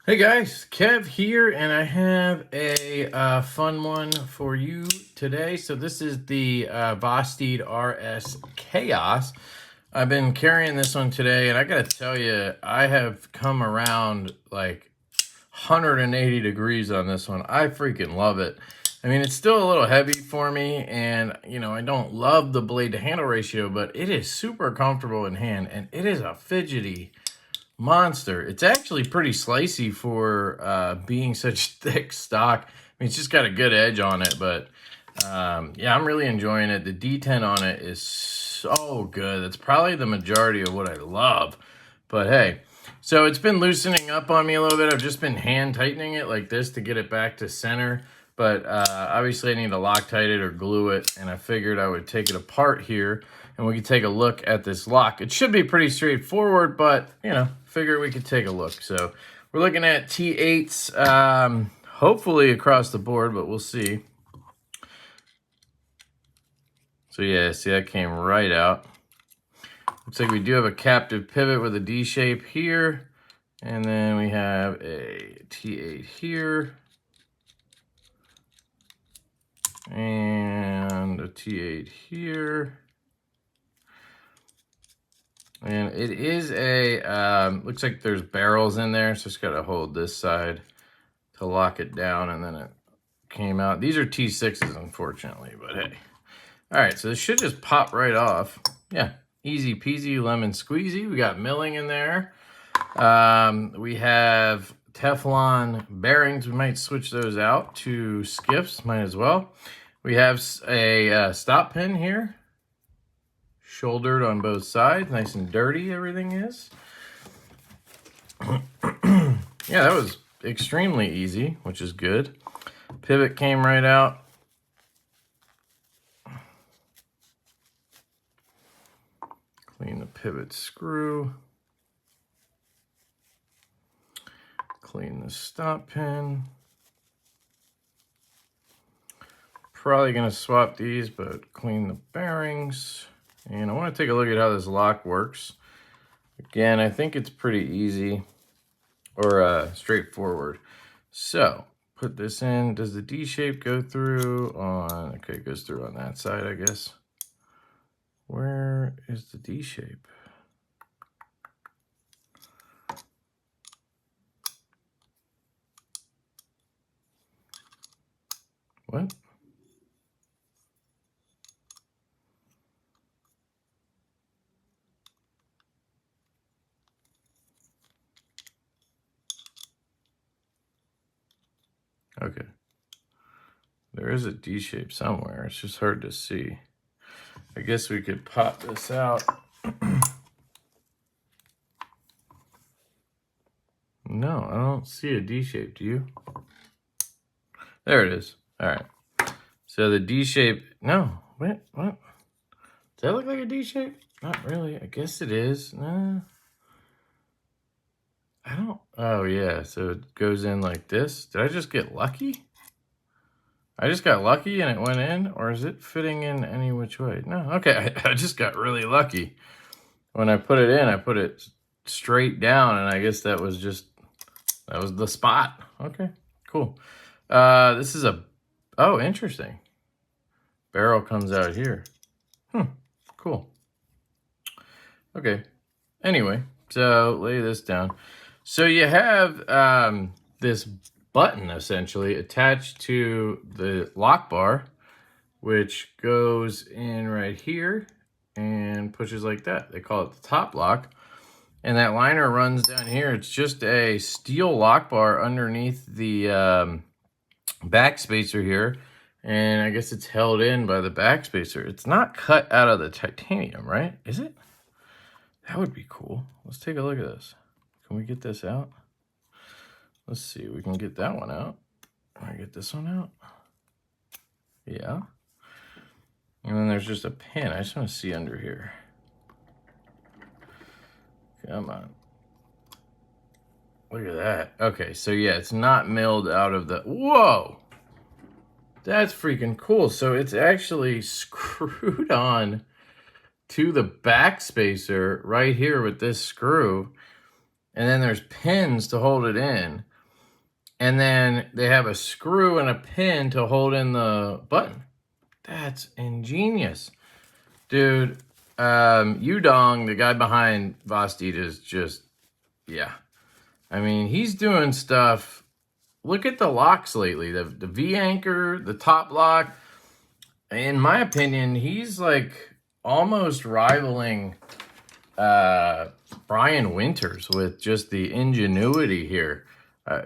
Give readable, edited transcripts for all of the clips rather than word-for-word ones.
Hey guys, Kev here, and I have a fun one for you today. So this is the Vosteed RSKAOS. I've been carrying this one today, and I gotta tell you, I have come around like 180 degrees on this one. I freaking love it. I mean, it's still a little heavy for me, and I don't love the blade to handle ratio, but it is super comfortable in hand, and it is a fidgety monster. It's actually pretty slicey for being such thick stock. I mean, it's just got a good edge on it, but yeah, I'm really enjoying it. The D10 on it is so good. That's probably the majority of what I love. But hey, so it's been loosening up on me a little bit. I've just been hand tightening it like this to get it back to center. But obviously I need to Loctite it or glue it, and I figured I would take it apart here and we could take a look at this lock. It should be pretty straightforward, but figure we could take a look. So we're looking at T8s, hopefully across the board, but we'll see. So yeah, see, that came right out. Looks like we do have a captive pivot with a D shape here, and then we have a T8 here, and a T8 here. And it is a, looks like there's barrels in there, so it's got to hold this side to lock it down, and then it came out. These are T6s, unfortunately, but hey. All right, so this should just pop right off. Yeah, easy peasy lemon squeezy. We got milling in there. We have Teflon bearings. We might switch those out to Skiffs, might as well. We have a stop pin here, shouldered on both sides, nice and dirty everything is. Yeah, that was extremely easy, which is good. Pivot came right out. Clean the pivot screw. Clean the stop pin. Probably gonna swap these, but clean the bearings. And I want to take a look at how this lock works. Again, I think it's pretty easy or straightforward. So put this in. Does the D shape go through on, okay, it goes through on that side, I guess. Where is the D shape? What? Okay. There is a D shape somewhere. It's just hard to see. I guess we could pop this out. No, I don't see a D shape. Do you? There it is. All right. So the D shape. No. Wait. What? Does that look like a D shape? Not really. I guess it is. Nah. I don't. Oh, yeah. So it goes in like this. Did I just get lucky? I just got lucky and it went in? Or is it fitting in any which way? No. Okay. I just got really lucky. When I put it in, I put it straight down, and I guess that was the spot. Okay. Cool. This is oh, interesting. Barrel comes out here. Cool. Okay. Anyway, so lay this down. So you have this button essentially attached to the lock bar, which goes in right here and pushes like that. They call it the top lock. And that liner runs down here. It's just a steel lock bar underneath the back spacer here. And I guess it's held in by the back spacer. It's not cut out of the titanium, right? Is it? That would be cool. Let's take a look at this. Can we get this out? Let's see. We can get that one out. Can I get this one out? Yeah. And then there's just a pin. I just want to see under here. Come on. Look at that. Okay, so yeah, it's not milled out of the... Whoa! That's freaking cool. So it's actually screwed on to the back spacer right here with this screw. And then there's pins to hold it in. And then they have a screw and a pin to hold in the button. That's ingenious. Dude, Yudong, the guy behind Vostit, is just, yeah. I mean, he's doing stuff. Look at the locks lately. The V-anchor, the top lock. In my opinion, he's like almost rivaling Brian Winters with just the ingenuity here.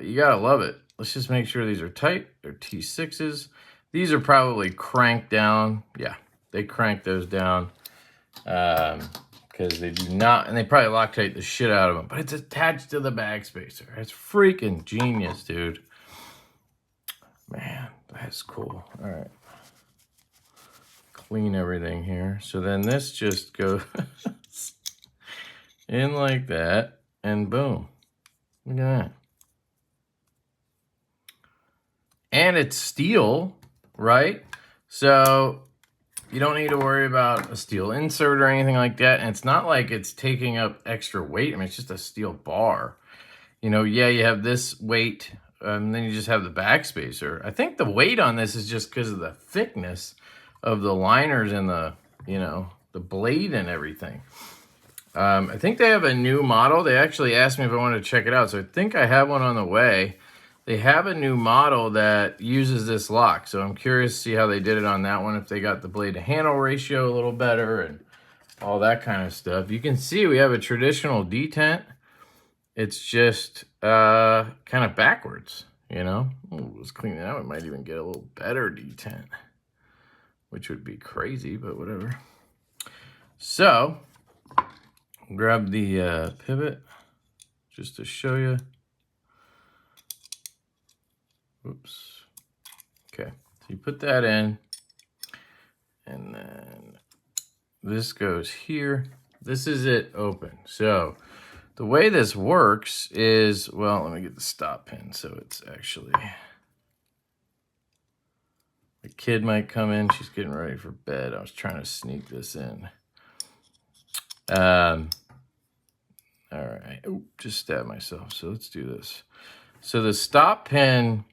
You gotta love it. Let's just make sure these are tight. They're T6s. These are probably cranked down. Yeah, they crank those down because they do not, and they probably Loctite the shit out of them. But it's attached to the bag spacer. It's freaking genius, dude. Man, that's cool. All right. Clean everything here. So then this just goes in like that, and boom. Look at that. And it's steel, right? So you don't need to worry about a steel insert or anything like that. And it's not like it's taking up extra weight. I mean, it's just a steel bar. You know, yeah, you have this weight, and then you just have the back spacer. I think the weight on this is just because of the thickness of the liners and the, you know, the blade and everything. I think they have a new model. They actually asked me if I wanted to check it out. So I think I have one on the way. They have a new model that uses this lock. So I'm curious to see how they did it on that one, if they got the blade to handle ratio a little better and all that kind of stuff. You can see we have a traditional detent. It's just kind of backwards, you know. Ooh, let's clean it out. We might even get a little better detent, which would be crazy, but whatever. So grab the pivot just to show you. Oops. Okay, so you put that in, and then this goes here. This is it open. So the way this works is, well, let me get the stop pin so it's actually, the kid might come in. She's getting ready for bed. I was trying to sneak this in. All right. Oop, just stabbed myself. So let's do this. So the stop pin,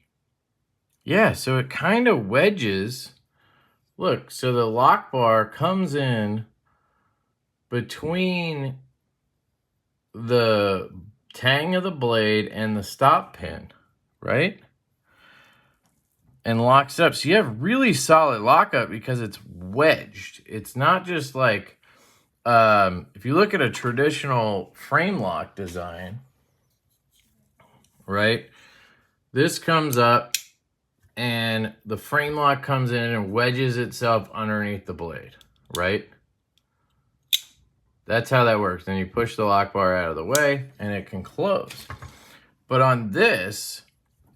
yeah, so it kind of wedges. Look, so the lock bar comes in between the tang of the blade and the stop pin, right? And locks up. So you have really solid lockup because it's wedged. It's not just like, if you look at a traditional frame lock design, right? This comes up and the frame lock comes in and wedges itself underneath the blade, right? That's how that works. Then you push the lock bar out of the way and it can close. But on this,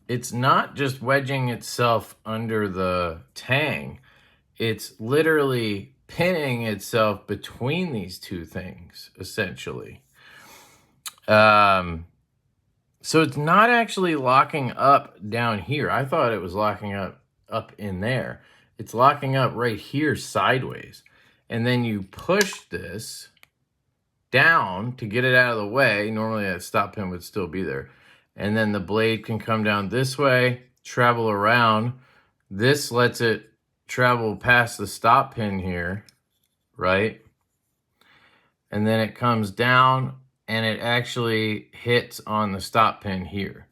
it's not just wedging itself under the tang. It's literally pinning itself between these two things, essentially. So it's not actually locking up down here. I thought it was locking up in there. It's locking up right here sideways. And then you push this down to get it out of the way. Normally that stop pin would still be there. And then the blade can come down this way, travel around. This lets it travel past the stop pin here, right? And then it comes down and it actually hits on the stop pin here.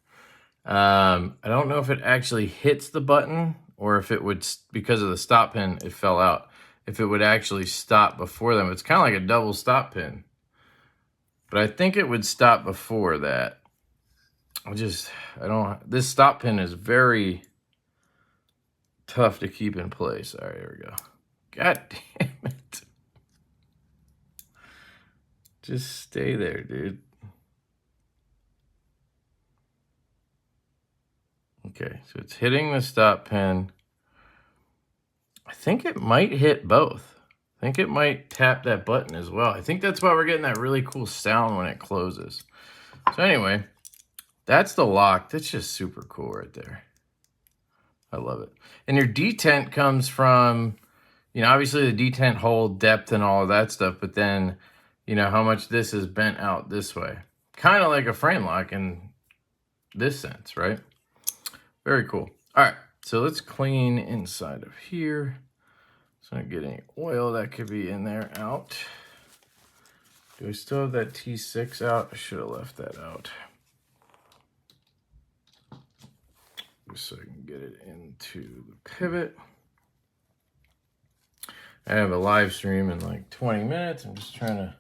I don't know if it actually hits the button or if it would, because of the stop pin, it fell out. If it would actually stop before them. It's kind of like a double stop pin. But I think it would stop before that. This stop pin is very tough to keep in place. All right, here we go. God damn it. Just stay there, dude. Okay, so it's hitting the stop pin. I think it might hit both. I think it might tap that button as well. I think that's why we're getting that really cool sound when it closes. So anyway, that's the lock. That's just super cool right there. I love it. And your detent comes from, you know, obviously the detent hold, depth, and all of that stuff, but then, you know, how much this is bent out this way. Kind of like a frame lock in this sense, right? Very cool. All right, so let's clean inside of here. So I get any oil that could be in there out. Do we still have that T6 out? I should have left that out. Just so I can get it into the pivot. I have a live stream in like 20 minutes. I'm just trying to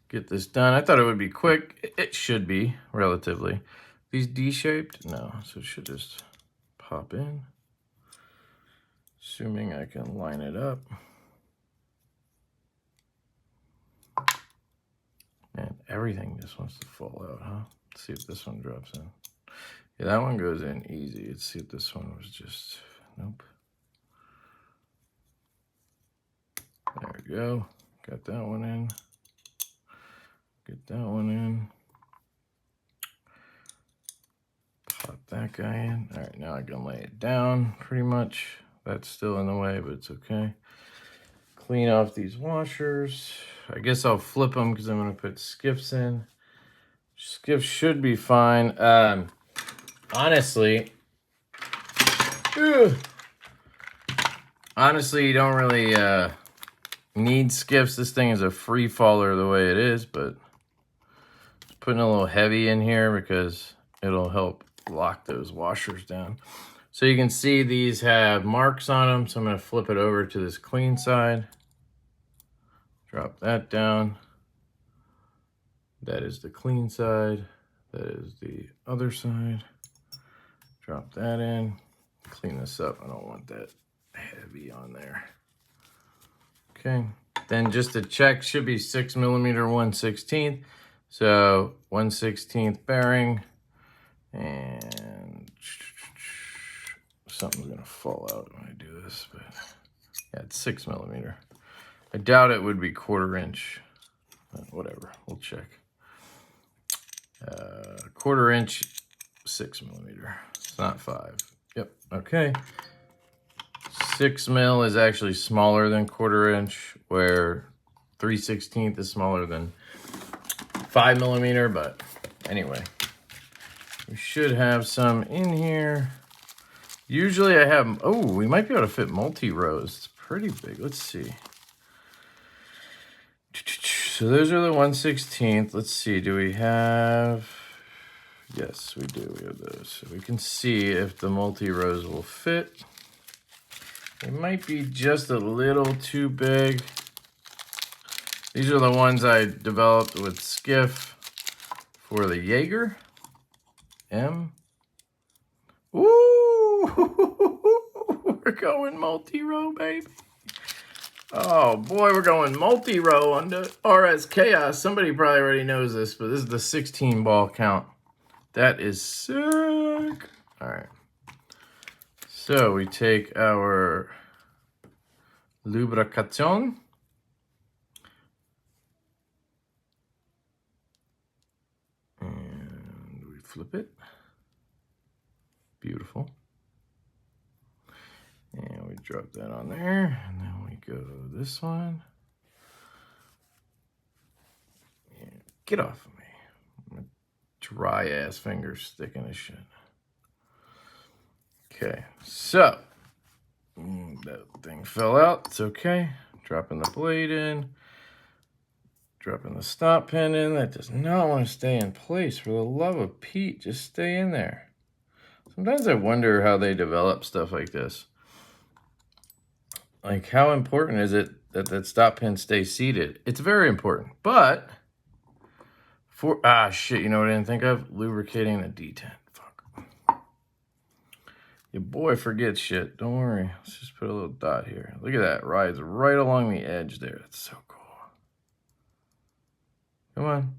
get this done. I thought it would be quick. It should be, relatively. These D-shaped? No, so it should just pop in. Assuming I can line it up. Man, everything just wants to fall out, huh? Let's see if this one drops in. Yeah, that one goes in easy. Let's see if this one was just, nope. There we go. Got that one in. Get that one in. Pop that guy in. All right, now I can lay it down pretty much. That's still in the way, but it's okay. Clean off these washers. I guess I'll flip them because I'm going to put skiffs in. Skiff should be fine. Honestly, you don't really need skiffs. This thing is a free faller the way it is, but just putting a little heavy in here because it'll help lock those washers down. So you can see these have marks on them. So I'm going to flip it over to this clean side. Drop that down. That is the clean side. That is the other side. Drop that in. Clean this up. I don't want that heavy on there. Okay. Then just to check, should be 6mm 1/16. So 1/16 bearing. And something's gonna fall out when I do this, but yeah, it's 6mm. I doubt it would be 1/4 inch. Whatever, we'll check. 1/4 inch, 6mm. It's not 5. Yep. Okay. 6mm is actually smaller than 1/4 inch, where 3/16 is smaller than 5mm. But anyway, we should have some in here. Usually I have, oh, we might be able to fit multi-rows. It's pretty big. Let's see. So those are the 1/16. Let's see, do we have, yes, we do. We have those. So we can see if the multi-rows will fit. They might be just a little too big. These are the ones I developed with Skiff for the Jaeger M. Ooh, we're going multi-row, baby. Oh boy, we're going multi-row on the RSKAOS. Somebody probably already knows this, but this is the 16 ball count. That is sick. All right. So we take our lubrication. And we flip it. Beautiful. And we drop that on there, and then we go this one. And get off of me. My dry ass fingers sticking to shit. Okay, so that thing fell out. It's okay. Dropping the blade in. Dropping the stop pin in. That does not want to stay in place. For the love of Pete, just stay in there. Sometimes I wonder how they develop stuff like this. Like, how important is it that that stop pin stays seated? It's very important, but for, shit, you know what I didn't think of? Lubricating the D10. Fuck. Your boy forgets shit. Don't worry. Let's just put a little dot here. Look at that. Rides right along the edge there. That's so cool. Come on.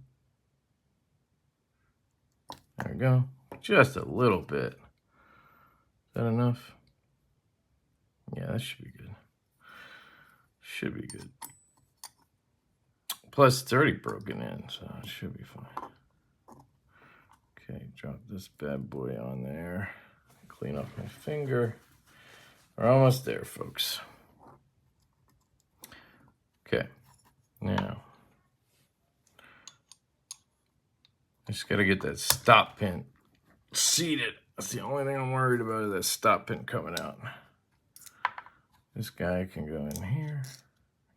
There we go. Just a little bit. Is that enough? Yeah, that should be good. Should be good. Plus, it's already broken in, so it should be fine. Okay, drop this bad boy on there. Clean off my finger. We're almost there, folks. Okay, now. I just got to get that stop pin seated That's the only thing I'm worried about, is that stop pin coming out. This guy can go in here,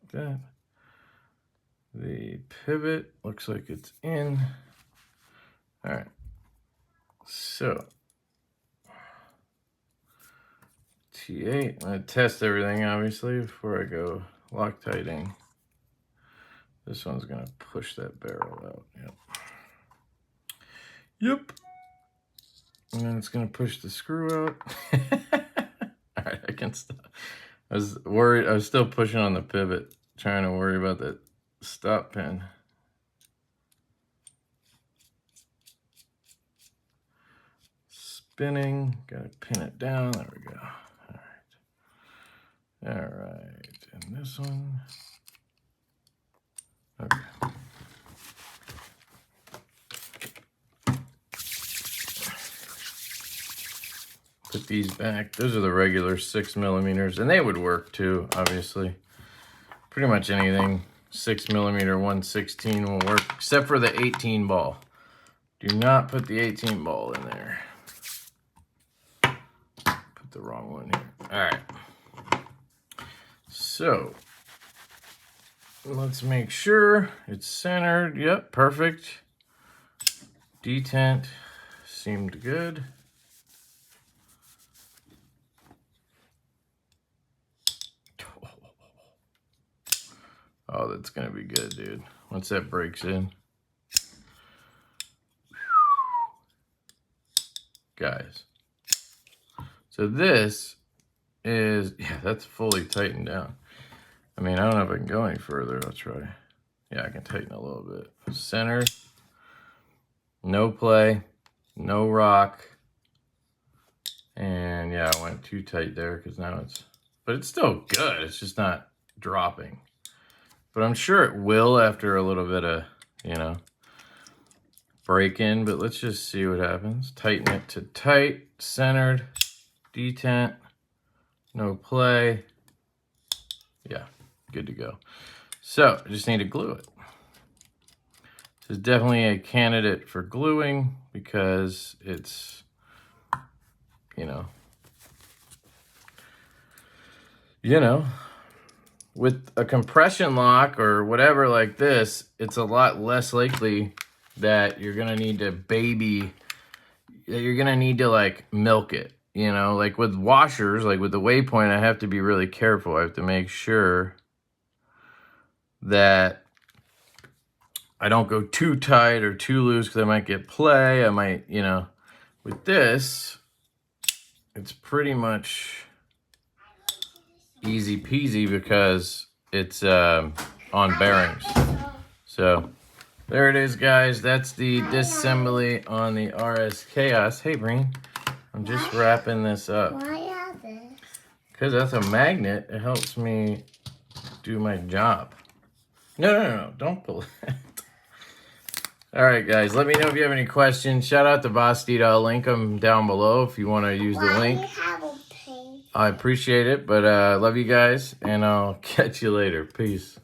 like that. The pivot looks like it's in. All right, so T8, I'm gonna test everything obviously before I go Loctiting. This one's gonna push that barrel out, yep. And then it's gonna push the screw out. All right, I can stop. I was worried, I was still pushing on the pivot, trying to worry about that stop pin. Spinning, gotta pin it down, there we go. All right, and this one. Okay. Put these back. Those are the regular 6mm, and they would work too, obviously. Pretty much anything 6mm 1/16 will work, except for the 18 ball. Do not put the 18 ball in there. Put the wrong one here. All right. So let's make sure it's centered. Yep, perfect. Detent seemed good. Oh, that's gonna be good, dude. Once that breaks in. Guys. So this is, yeah, that's fully tightened down. I mean, I don't know if I can go any further. I'll try. Yeah, I can tighten a little bit. Center. No play. No rock. And yeah, I went too tight there because now it's, but it's still good. It's just not dropping. But I'm sure it will after a little bit of, you know, break in. But let's just see what happens. Tighten it to tight, centered, detent, no play. Yeah, good to go. So I just need to glue it. This is definitely a candidate for gluing because it's, you know, with a compression lock or whatever like this, it's a lot less likely that you're gonna need to like milk it, you know? Like with washers, like with the Waypoint, I have to be really careful. I have to make sure that I don't go too tight or too loose because I might get play. I might, you know, with this, it's pretty much easy peasy because it's on bearings. So there it is, guys. That's the disassembly on the RSKAOS. Hey, Breen, I'm just wrapping this up. Why are they? Because that's a magnet. It helps me do my job. No, don't pull it. All right, guys, let me know if you have any questions. Shout out to Basti. I'll link them down below if you want to use the link. Why do you have a pink? I appreciate it, but love you guys, and I'll catch you later. Peace.